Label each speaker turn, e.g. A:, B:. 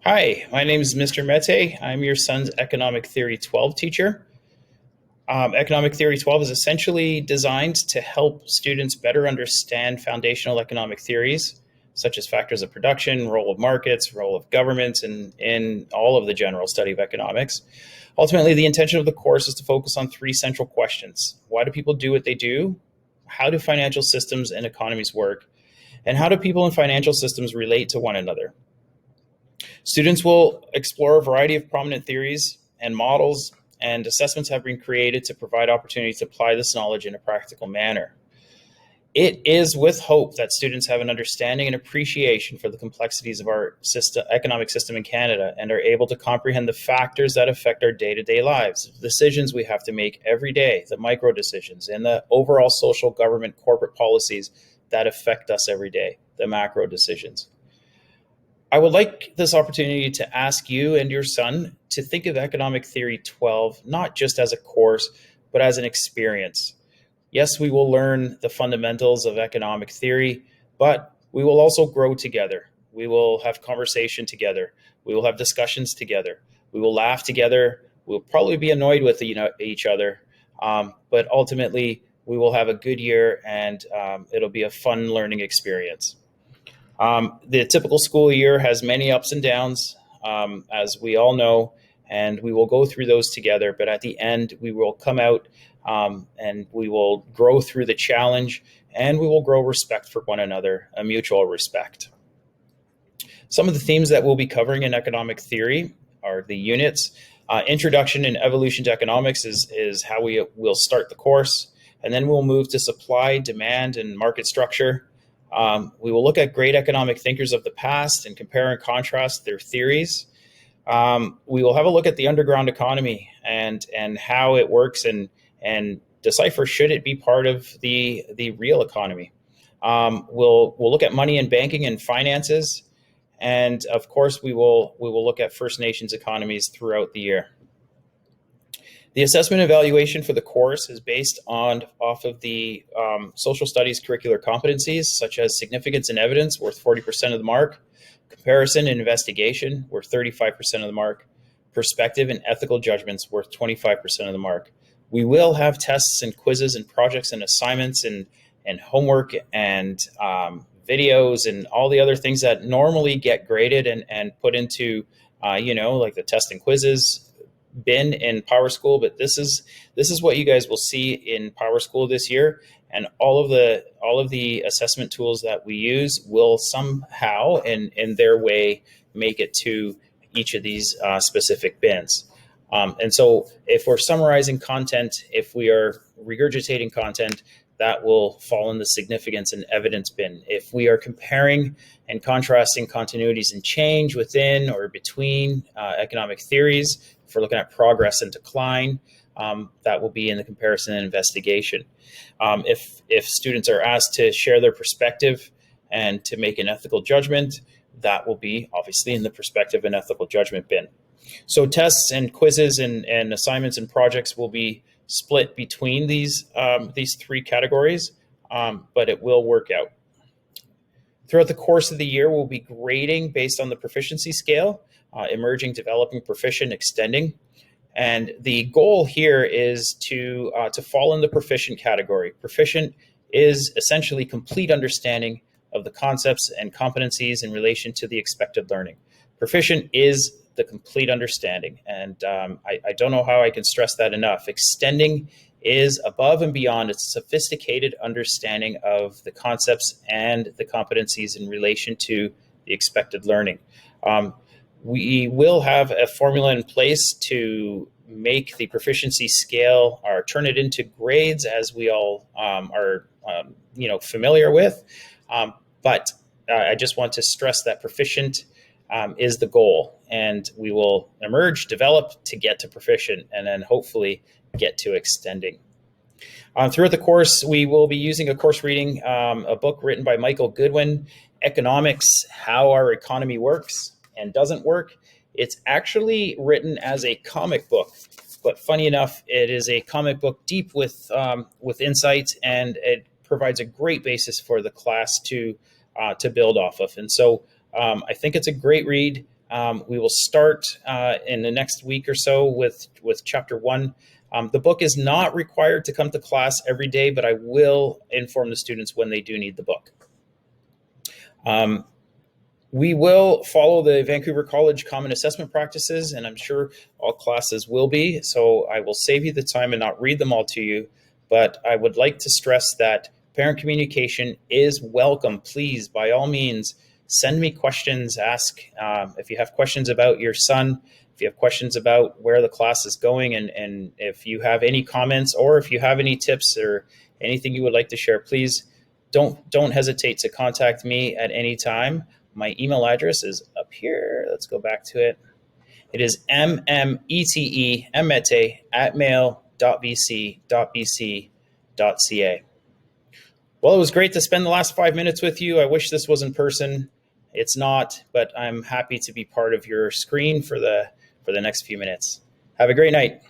A: Hi, my name is Mr. Mete. I'm your son's Economic Theory 12 teacher. Economic Theory 12 is essentially designed to help students better understand foundational economic theories, such as factors of production, role of markets, role of governments, and in all of the general study of economics. Ultimately, the intention of the course is to focus on three central questions. Why do people do what they do? How do financial systems and economies work? And how do people and financial systems relate to one another? Students will explore a variety of prominent theories and models, and assessments have been created to provide opportunities to apply this knowledge in a practical manner. It is with hope that students have an understanding and appreciation for the complexities of our economic system in Canada and are able to comprehend the factors that affect our day-to-day lives, the decisions we have to make every day, the micro decisions, and the overall social, government, corporate policies that affect us every day, the macro decisions. I would like this opportunity to ask you and your son to think of Economic Theory 12 not just as a course, but as an experience. Yes, we will learn the fundamentals of economic theory, but we will also grow together. We will have conversation together. We will have discussions together. We will laugh together. We'll probably be annoyed with each other, but ultimately we will have a good year, and it'll be a fun learning experience. The typical school year has many ups and downs, as we all know, and we will go through those together. But at the end, we will come out and we will grow through the challenge, and we will grow respect for one another, a mutual respect. Some of the themes that we'll be covering in economic theory are the units. Introduction and Evolution to Economics is how we will start the course, and then we'll move to supply, demand, and market structure. We will look at great economic thinkers of the past and compare and contrast their theories. We will have a look at the underground economy and how it works and decipher should it be part of the real economy. We'll look at money and banking and finances, and of course we will look at First Nations economies throughout the year. The assessment evaluation for the course is based off of the social studies curricular competencies, such as significance and evidence, worth 40% of the mark, comparison and investigation, worth 35% of the mark, perspective and ethical judgments, worth 25% of the mark. We will have tests and quizzes and projects and assignments and homework and videos and all the other things that normally get graded and put into, like the test and quizzes bin in Power School, but this is what you guys will see in Power School this year, and all of the assessment tools that we use will somehow in their way make it to each of these specific bins. And so if we're summarizing content, if we are regurgitating content, that will fall in the significance and evidence bin. If we are comparing and contrasting continuities and change within or between economic theories, if we're looking at progress and decline, that will be in the comparison and investigation. If students are asked to share their perspective and to make an ethical judgment, that will be obviously in the perspective and ethical judgment bin. So tests and quizzes and assignments and projects will be split between these three categories, but it will work out. Throughout the course of the year, we'll be grading based on the proficiency scale, emerging, developing, proficient, extending. And the goal here is to fall in the proficient category. Proficient is essentially complete understanding of the concepts and competencies in relation to the expected learning. Proficient is the complete understanding. And I don't know how I can stress that enough. Extending is above and beyond its sophisticated understanding of the concepts and the competencies in relation to the expected learning. We will have a formula in place to make the proficiency scale or turn it into grades, as we all are familiar with. But I just want to stress that proficient is the goal, and we will emerge, develop to get to proficient, and then hopefully get to extending. Throughout the course, we will be using a course reading, a book written by Michael Goodwin, Economics, How Our Economy Works and Doesn't Work. It's actually written as a comic book, but funny enough, it is a comic book deep with insights, and it provides a great basis for the class to build off of. And so I think it's a great read. We will start in the next week or so with chapter 1. The book is not required to come to class every day, but I will inform the students when they do need the book. We will follow the Vancouver College Common Assessment Practices, and I'm sure all classes will be, so I will save you the time and not read them all to you, but I would like to stress that parent communication is welcome. Please, by all means, send me questions, ask if you have questions about your son, if you have questions about where the class is going, and if you have any comments or if you have any tips or anything you would like to share, please don't hesitate to contact me at any time. My email address is up here. Let's go back to it. It is mmete@mail.bc.bc.ca. Well, it was great to spend the last 5 minutes with you. I wish this was in person. It's not, but I'm happy to be part of your screen for the next few minutes. Have a great night.